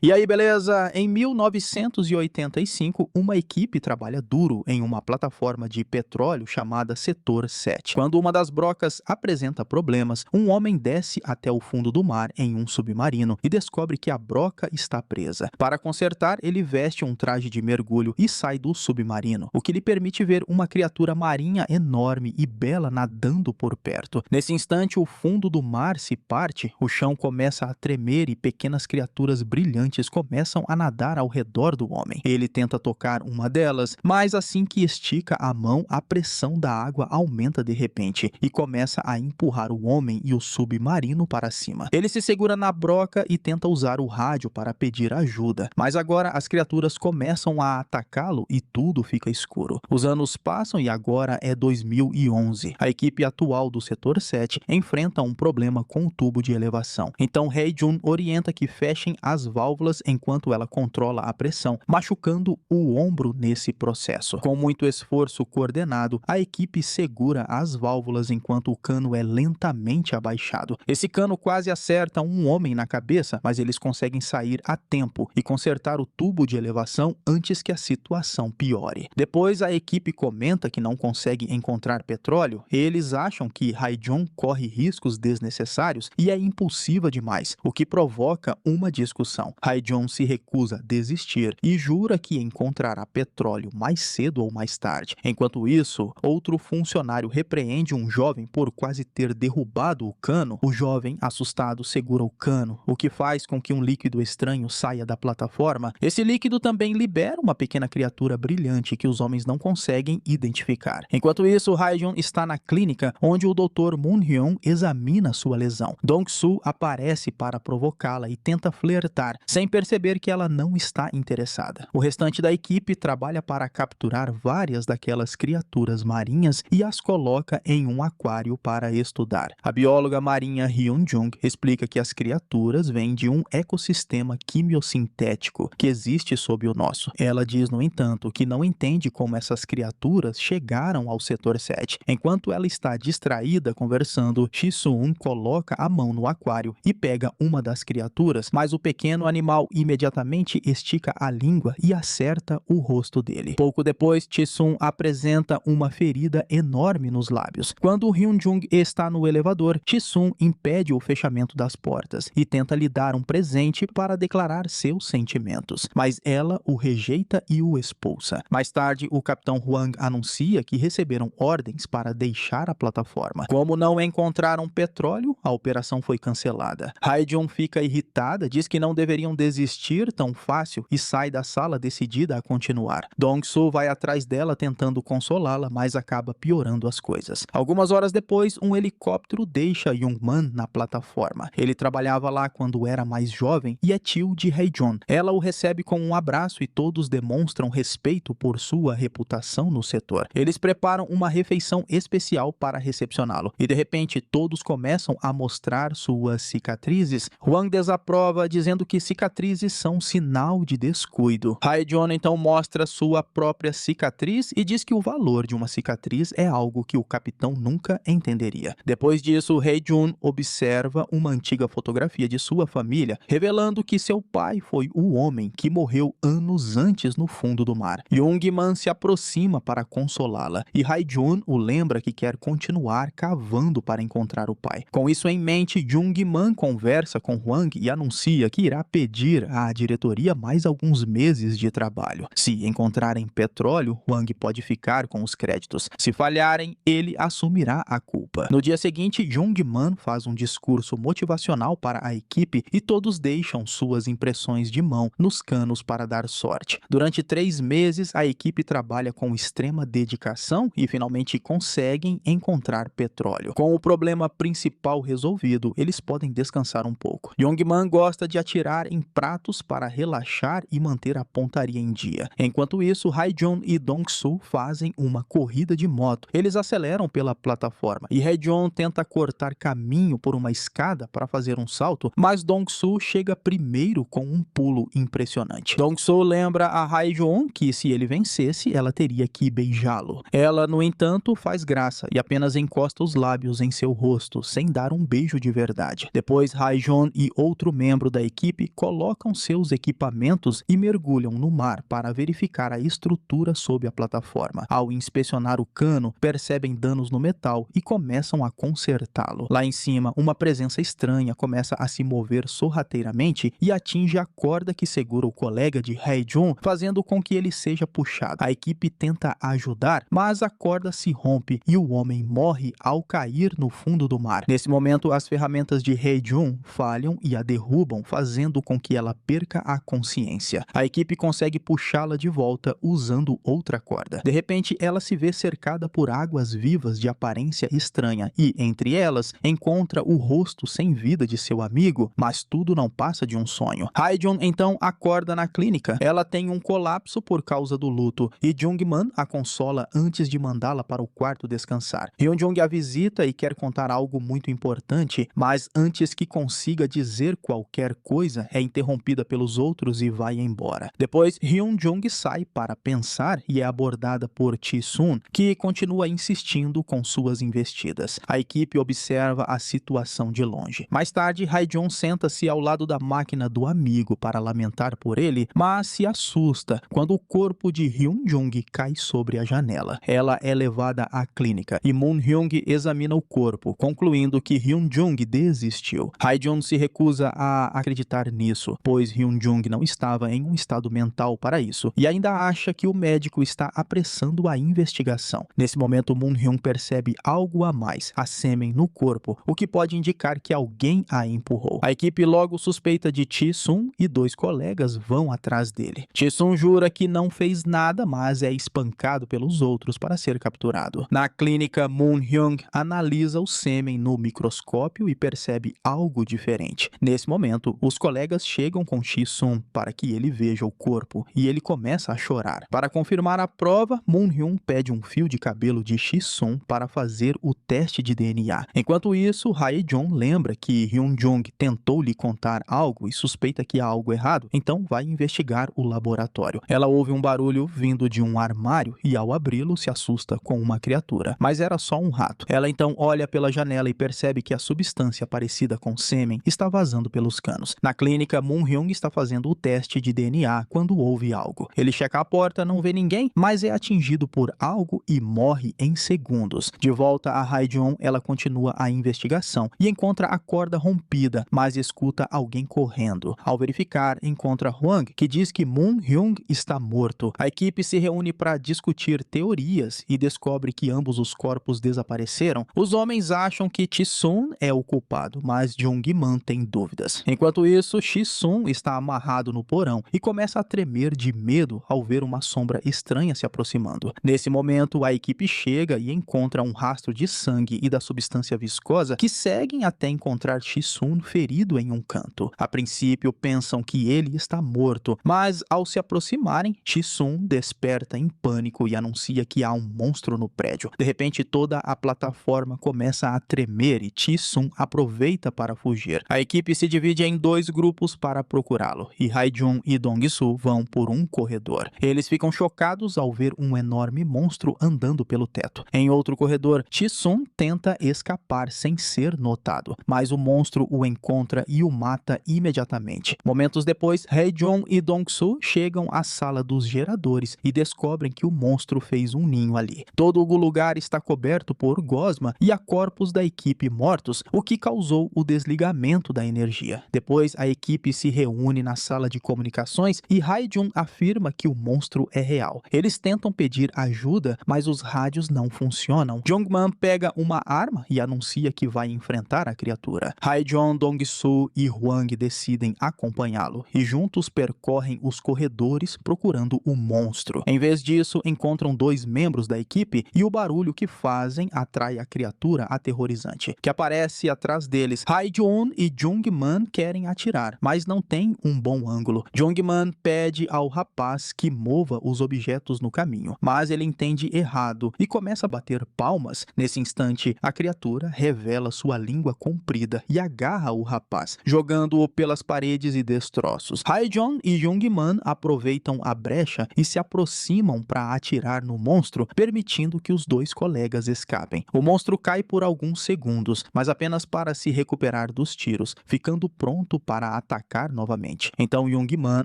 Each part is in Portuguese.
E aí, beleza? Em 1985, uma equipe trabalha duro em uma plataforma de petróleo chamada Setor 7. Quando uma das brocas apresenta problemas, um homem desce até o fundo do mar em um submarino e descobre que a broca está presa. Para consertar, ele veste um traje de mergulho e sai do submarino, o que lhe permite ver uma criatura marinha enorme e bela nadando por perto. Nesse instante, o fundo do mar se parte, o chão começa a tremer e pequenas criaturas brilhantes começam a nadar ao redor do homem. Ele tenta tocar uma delas, mas assim que estica a mão, a pressão da água aumenta de repente e começa a empurrar o homem e o submarino para cima. Ele se segura na broca e tenta usar o rádio para pedir ajuda, mas agora as criaturas começam a atacá-lo e tudo fica escuro. Os anos passam e agora é 2011. A equipe atual do Setor 7 enfrenta um problema com o tubo de elevação. Então Hae-jun orienta que fechem as válvulas enquanto ela controla a pressão, machucando o ombro nesse processo. Com muito esforço coordenado, a equipe segura as válvulas enquanto o cano é lentamente abaixado. Esse cano quase acerta um homem na cabeça, mas eles conseguem sair a tempo e consertar o tubo de elevação antes que a situação piore. Depois, a equipe comenta que não consegue encontrar petróleo. Eles acham que Hae-jun corre riscos desnecessários e é impulsiva demais, o que provoca uma discussão. Hae-jun se recusa a desistir e jura que encontrará petróleo mais cedo ou mais tarde. Enquanto isso, outro funcionário repreende um jovem por quase ter derrubado o cano. O jovem, assustado, segura o cano, o que faz com que um líquido estranho saia da plataforma. Esse líquido também libera uma pequena criatura brilhante que os homens não conseguem identificar. Enquanto isso, Hae-jun está na clínica, onde o Dr. Moon-hyun examina sua lesão. Dong-soo aparece para provocá-la e tenta flertar, sem perceber que ela não está interessada. O restante da equipe trabalha para capturar várias daquelas criaturas marinhas e as coloca em um aquário para estudar. A bióloga marinha Hyun-jung explica que as criaturas vêm de um ecossistema quimiosintético que existe sob o nosso. Ela diz, no entanto, que não entende como essas criaturas chegaram ao Setor 7. Enquanto ela está distraída conversando, Chi-Sun coloca a mão no aquário e pega uma das criaturas, mas o pequeno animal imediatamente estica a língua e acerta o rosto dele. Pouco depois, Chi-Sun apresenta uma ferida enorme nos lábios. Quando Hyun-jung está no elevador, Chi-Sun impede o fechamento das portas e tenta lhe dar um presente para declarar seus sentimentos, mas ela o rejeita e o expulsa. Mais tarde, o capitão Hwang anuncia que receberam ordens para deixar a plataforma. Como não encontraram petróleo, a operação foi cancelada. Hae-jun fica irritada, diz que não deveriam desistir tão fácil e sai da sala decidida a continuar. Dong-soo vai atrás dela tentando consolá-la, mas acaba piorando as coisas. Algumas horas depois, um helicóptero deixa Young-man na plataforma. Ele trabalhava lá quando era mais jovem e é tio de Hae-jun. Ela o recebe com um abraço e todos demonstram respeito por sua reputação no setor. Eles preparam uma refeição especial para recepcioná-lo e de repente todos começam a mostrar suas cicatrizes. Hwang desaprova, dizendo que cicatrizes são sinal de descuido. Hae-jun então mostra sua própria cicatriz e diz que o valor de uma cicatriz é algo que o capitão nunca entenderia. Depois disso, Hae-jun observa uma antiga fotografia de sua família, revelando que seu pai foi o homem que morreu anos antes no fundo do mar. Young-man se aproxima para consolá-la e Hae-jun o lembra que quer continuar cavando para encontrar o pai. Com isso em mente, Young-man conversa com Hwang e anuncia que irá pedir à diretoria mais alguns meses de trabalho. Se encontrarem petróleo, Hwang pode ficar com os créditos. Se falharem, ele assumirá a culpa. No dia seguinte, Young-man faz um discurso motivacional para a equipe e todos deixam suas impressões de mão nos canos para dar sorte. Durante 3 meses, a equipe trabalha com extrema dedicação e finalmente conseguem encontrar petróleo. Com o problema principal resolvido, eles podem descansar um pouco. Young-man gosta de atirar em pratos para relaxar e manter a pontaria em dia. Enquanto isso, Hae-jun e Dong-soo fazem uma corrida de moto. Eles aceleram pela plataforma e Hae-jun tenta cortar caminho por uma escada para fazer um salto, mas Dong-soo chega primeiro com um pulo impressionante. Dong-soo lembra a Hae-jun que se ele vencesse, ela teria que beijá-lo. Ela, no entanto, faz graça e apenas encosta os lábios em seu rosto, sem dar um beijo de verdade. Depois, Hae-jun e outro membro da equipe colocam seus equipamentos e mergulham no mar para verificar a estrutura sob a plataforma. Ao inspecionar o cano, percebem danos no metal e começam a consertá-lo. Lá em cima, uma presença estranha começa a se mover sorrateiramente e atinge a corda que segura o colega de Hae-jun, fazendo com que ele seja puxado. A equipe tenta ajudar, mas a corda se rompe e o homem morre ao cair no fundo do mar. Nesse momento, as ferramentas de Hae-jun falham e a derrubam, fazendo com que ela perca a consciência. A equipe consegue puxá-la de volta usando outra corda. De repente, ela se vê cercada por águas vivas de aparência estranha e, entre elas, encontra o rosto sem vida de seu amigo, mas tudo não passa de um sonho. Hae-jun então acorda na clínica. Ela tem um colapso por causa do luto e Jung-man a consola antes de mandá-la para o quarto descansar. Hyun-jung a visita e quer contar algo muito importante, mas antes que consiga dizer qualquer coisa, é interrompida pelos outros e vai embora. Depois, Hyun-jung sai para pensar e é abordada por Chi-sun, que continua insistindo com suas investidas. A equipe observa a situação de longe. Mais tarde, Hae-jun senta-se ao lado da máquina do amigo para lamentar por ele, mas se assusta quando o corpo de Hyun-jung cai sobre a janela. Ela é levada à clínica e Moon-hyung examina o corpo, concluindo que Hyun-jung desistiu. Hae-jun se recusa a acreditar nisso, pois Hyun-jung não estava em um estado mental para isso, e ainda acha que o médico está apressando a investigação. Nesse momento, Moon-hyung percebe algo a mais, a sêmen no corpo, o que pode indicar que alguém a empurrou. A equipe logo suspeita de Chi-sun e dois colegas vão atrás dele. Chi-sun jura que não fez nada, mas é espancado pelos outros para ser capturado. Na clínica, Moon-hyung analisa o sêmen no microscópio e percebe algo diferente. Nesse momento, os colegas chegam com Chi-sun para que ele veja o corpo e ele começa a chorar. Para confirmar a prova, Moon-hyung pede um fio de cabelo de Chi-sun para fazer o teste de DNA. Enquanto isso, Hae-jun lembra que Hyun-jung tentou lhe contar algo e suspeita que há algo errado, então vai investigar o laboratório. Ela ouve um barulho vindo de um armário e ao abri-lo se assusta com uma criatura, mas era só um rato. Ela então olha pela janela e percebe que a substância parecida com sêmen está vazando pelos canos. Na clínica, Moon-hyung está fazendo o teste de DNA quando ouve algo. Ele checa a porta, não vê ninguém, mas é atingido por algo e morre em segundos. De volta a Hae-jun, ela continua a investigação e encontra a corda rompida, mas escuta alguém correndo. Ao verificar, encontra Hwang, que diz que Moon-hyung está morto. A equipe se reúne para discutir teorias e descobre que ambos os corpos desapareceram. Os homens acham que Chi-sun é o culpado, mas Jung-man tem dúvidas. Enquanto isso, Chi-sun está amarrado no porão e começa a tremer de medo ao ver uma sombra estranha se aproximando. Nesse momento, a equipe chega e encontra um rastro de sangue e da substância viscosa que seguem até encontrar Chi-sun ferido em um canto. A princípio, pensam que ele está morto, mas ao se aproximarem, Chi-sun desperta em pânico e anuncia que há um monstro no prédio. De repente, toda a plataforma começa a tremer e Chi-sun aproveita para fugir. A equipe se divide em dois grupos para procurá-lo, e Hae-jun e Dong-soo vão por um corredor. Eles ficam chocados ao ver um enorme monstro andando pelo teto. Em outro corredor, Chi-sun tenta escapar sem ser notado, mas o monstro o encontra e o mata imediatamente. Momentos depois, Hae-jun e Dong-soo chegam à sala dos geradores e descobrem que o monstro fez um ninho ali. Todo o lugar está coberto por gosma e há corpos da equipe mortos, o que causou o desligamento da energia. Depois, a equipe se reúne na sala de comunicações e Hae-jun afirma que o monstro é real. Eles tentam pedir ajuda, mas os rádios não funcionam. Jung-man pega uma arma e anuncia que vai enfrentar a criatura. Hae-jun, Dong-soo e Hwang decidem acompanhá-lo e juntos percorrem os corredores procurando o monstro. Em vez disso, encontram dois membros da equipe e o barulho que fazem atrai a criatura aterrorizante, que aparece atrás deles. Hae-jun e Jung-man querem atirar, mas não tem um bom ângulo. Jung-man pede ao rapaz que mova os objetos no caminho, mas ele entende errado e começa a bater palmas. Nesse instante, a criatura revela sua língua comprida e agarra o rapaz, jogando-o pelas paredes e destroços. Hae-jun e Jung-man aproveitam a brecha e se aproximam para atirar no monstro, permitindo que os dois colegas escapem. O monstro cai por alguns segundos, mas apenas para se recuperar dos tiros, ficando pronto para atacar atacar novamente. Então Young-man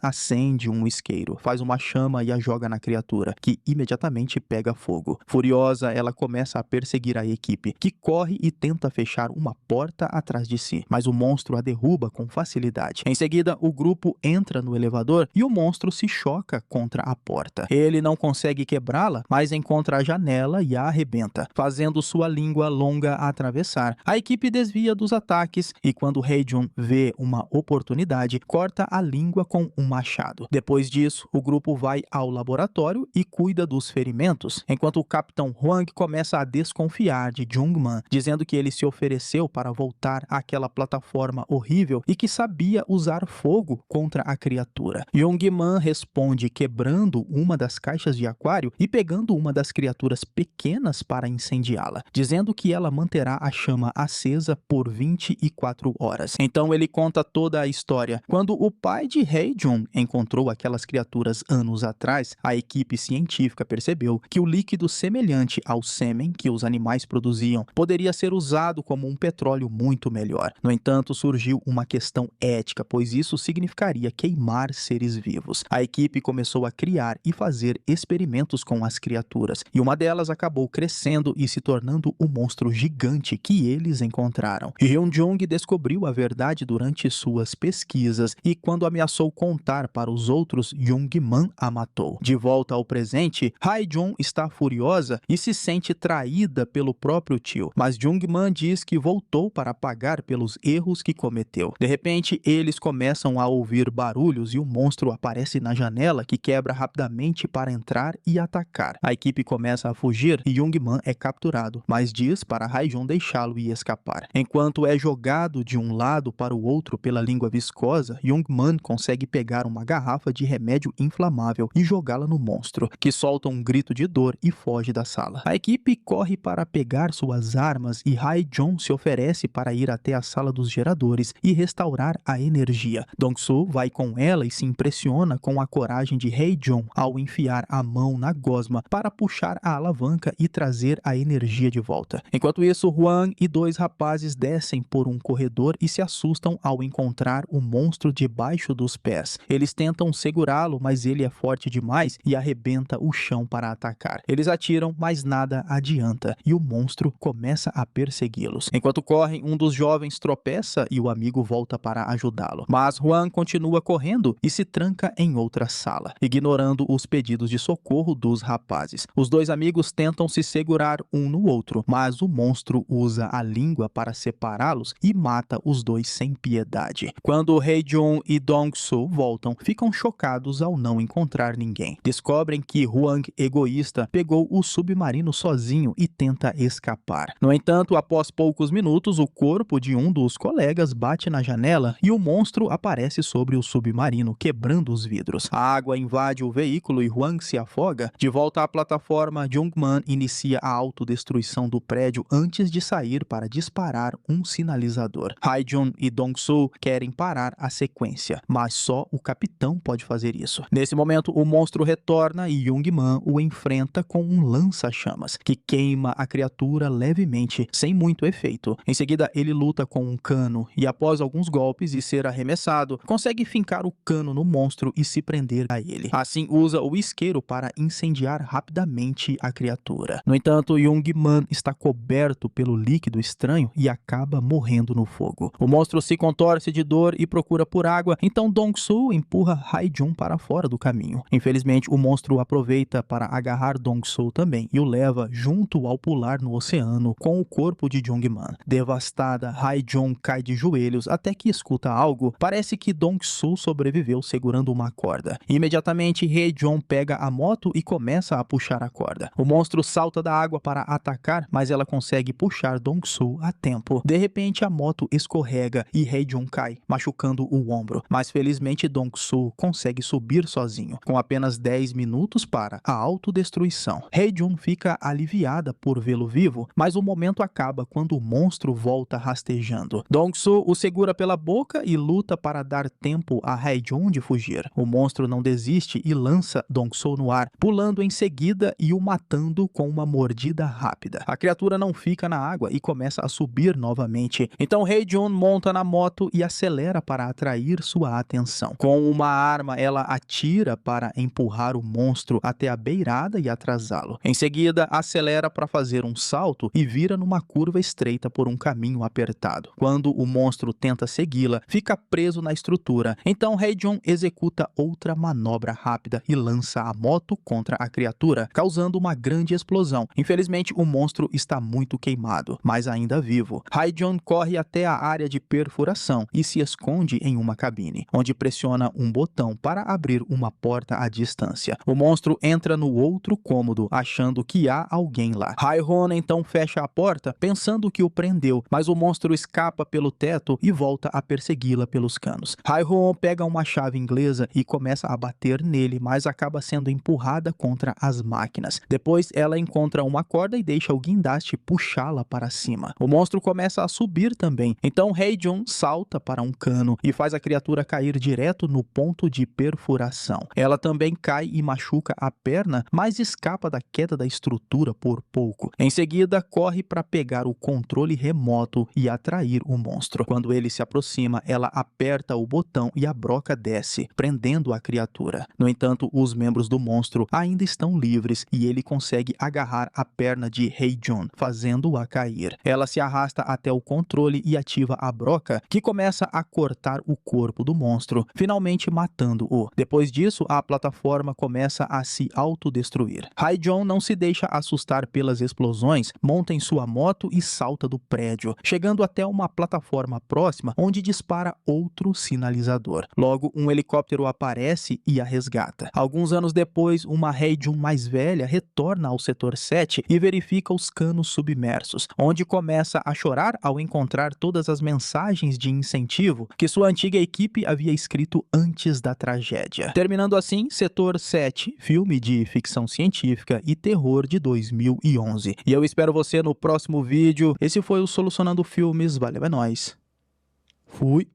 acende um isqueiro, faz uma chama e a joga na criatura, que imediatamente pega fogo. Furiosa, ela começa a perseguir a equipe, que corre e tenta fechar uma porta atrás de si, mas o monstro a derruba com facilidade. Em seguida, o grupo entra no elevador e o monstro se choca contra a porta. Ele não consegue quebrá-la, mas encontra a janela e a arrebenta, fazendo sua língua longa atravessar. A equipe desvia dos ataques e quando Hae-jun vê uma oportunidade, corta a língua com um machado. Depois disso, o grupo vai ao laboratório e cuida dos ferimentos, enquanto o Capitão Hwang começa a desconfiar de Jung-man, dizendo que ele se ofereceu para voltar àquela plataforma horrível e que sabia usar fogo contra a criatura. Young-man responde quebrando uma das caixas de aquário e pegando uma das criaturas pequenas para incendiá-la, dizendo que ela manterá a chama acesa por 24 horas. Então ele conta toda a história. Quando o pai de Hae-jun encontrou aquelas criaturas anos atrás, a equipe científica percebeu que o líquido semelhante ao sêmen que os animais produziam poderia ser usado como um petróleo muito melhor. No entanto, surgiu uma questão ética, pois isso significaria queimar seres vivos. A equipe começou a criar e fazer experimentos com as criaturas, e uma delas acabou crescendo e se tornando o monstro gigante que eles encontraram. Hyun-jung descobriu a verdade durante suas pesquisas e quando ameaçou contar para os outros, Young-man a matou. De volta ao presente, Hae-jun está furiosa e se sente traída pelo próprio tio, mas Young-man diz que voltou para pagar pelos erros que cometeu. De repente, eles começam a ouvir barulhos e o monstro aparece na janela, que quebra rapidamente para entrar e atacar. A equipe começa a fugir e Young-man é capturado, mas diz para Hae-jun deixá-lo e escapar. Enquanto é jogado de um lado para o outro pela língua viscosa, Young-man consegue pegar uma garrafa de remédio inflamável e jogá-la no monstro, que solta um grito de dor e foge da sala. A equipe corre para pegar suas armas e Hae-jun se oferece para ir até a sala dos geradores e restaurar a energia. Dong-soo vai com ela e se impressiona com a coragem de Hae-jun ao enfiar a mão na gosma para puxar a alavanca e trazer a energia de volta. Enquanto isso, Hwang e dois rapazes descem por um corredor e se assustam ao encontrar o monstro debaixo dos pés. Eles tentam segurá-lo, mas ele é forte demais e arrebenta o chão para atacar. Eles atiram, mas nada adianta e o monstro começa a persegui-los. Enquanto correm, um dos jovens tropeça e o amigo volta para ajudá-lo. Mas Hwang continua correndo e se tranca em outra sala, ignorando os pedidos de socorro dos rapazes. Os dois amigos tentam se segurar um no outro, mas o monstro usa a língua para separá-los e mata os dois sem piedade. Quando Hae-jun e Dong-soo voltam, ficam chocados ao não encontrar ninguém. Descobrem que Hwang, egoísta, pegou o submarino sozinho e tenta escapar. No entanto, após poucos minutos, o corpo de um dos colegas bate na janela e o monstro aparece sobre o submarino, quebrando os vidros. A água invade o veículo e Hwang se afoga. De volta à plataforma, Jung-man inicia a autodestruição do prédio antes de sair para disparar um sinalizador. Hae-jun e Dong-soo querem parar a sequência, mas só o capitão pode fazer isso. Nesse momento, o monstro retorna e Jung-man o enfrenta com um lança-chamas, que queima a criatura levemente, sem muito efeito. Em seguida, ele luta com um cano e, após alguns golpes e ser arremessado, consegue fincar o cano no monstro e se prender a ele. Assim, usa o isqueiro para incendiar rapidamente a criatura. No entanto, Jung-man está coberto pelo líquido estranho e acaba morrendo no fogo. O monstro se contorce de dor e procura por água, então Dong-soo empurra Hae-jun para fora do caminho. Infelizmente, o monstro aproveita para agarrar Dong-soo também e o leva junto ao pular no oceano com o corpo de Jung-man. Devastada, Hae-jun cai de joelhos até que escuta algo. Parece que Dong-soo sobreviveu segurando uma corda. Imediatamente, Hae-jun pega a moto e começa a puxar a corda. O monstro salta da água para atacar, mas ela consegue puxar Dong-soo a tempo. De repente, a moto escorrega e Hae-jun cai, machucando o ombro. Mas felizmente, Dong-soo consegue subir sozinho, com apenas 10 minutos para a autodestruição. Hae-jun fica aliviada por vê-lo vivo, mas o momento acaba quando o monstro volta rastejando. Dong-soo o segura pela boca e luta para dar tempo a Hae-jun de fugir. O monstro não desiste e lança Dong-soo no ar, pulando em seguida e o matando com uma mordida rápida. A criatura não fica na água e começa a subir novamente. Então Hae-jun monta na moto e acelera acelera para atrair sua atenção. Com uma arma, ela atira para empurrar o monstro até a beirada e atrasá-lo. Em seguida, acelera para fazer um salto e vira numa curva estreita por um caminho apertado. Quando o monstro tenta segui-la, fica preso na estrutura. Então, Hye-jun executa outra manobra rápida e lança a moto contra a criatura, causando uma grande explosão. Infelizmente, o monstro está muito queimado, mas ainda vivo. Hye-jun corre até a área de perfuração e se esconde em uma cabine, onde pressiona um botão para abrir uma porta à distância. O monstro entra no outro cômodo, achando que há alguém lá. Hae-hon então fecha a porta, pensando que o prendeu, mas o monstro escapa pelo teto e volta a persegui-la pelos canos. Hae-hon pega uma chave inglesa e começa a bater nele, mas acaba sendo empurrada contra as máquinas. Depois, ela encontra uma corda e deixa o guindaste puxá-la para cima. O monstro começa a subir também, então Hye-jun salta para um cano e faz a criatura cair direto no ponto de perfuração. Ela também cai e machuca a perna, mas escapa da queda da estrutura por pouco. Em seguida, corre para pegar o controle remoto e atrair o monstro. Quando ele se aproxima, ela aperta o botão e a broca desce, prendendo a criatura. No entanto, os membros do monstro ainda estão livres e ele consegue agarrar a perna de Hye-jun, fazendo-a cair. Ela se arrasta até o controle e ativa a broca, que começa a cortar o corpo do monstro, finalmente matando-o. Depois disso, a plataforma começa a se autodestruir. Hye-jun não se deixa assustar pelas explosões, monta em sua moto e salta do prédio, chegando até uma plataforma próxima, onde dispara outro sinalizador. Logo, um helicóptero aparece e a resgata. Alguns anos depois, uma Hye-jun mais velha retorna ao setor 7 e verifica os canos submersos, onde começa a chorar ao encontrar todas as mensagens de incentivo que sua antiga equipe havia escrito antes da tragédia. Terminando assim, Setor 7, filme de ficção científica e terror de 2011. E eu espero você no próximo vídeo. Esse foi o Solucionando Filmes. Valeu, é nóis. Fui.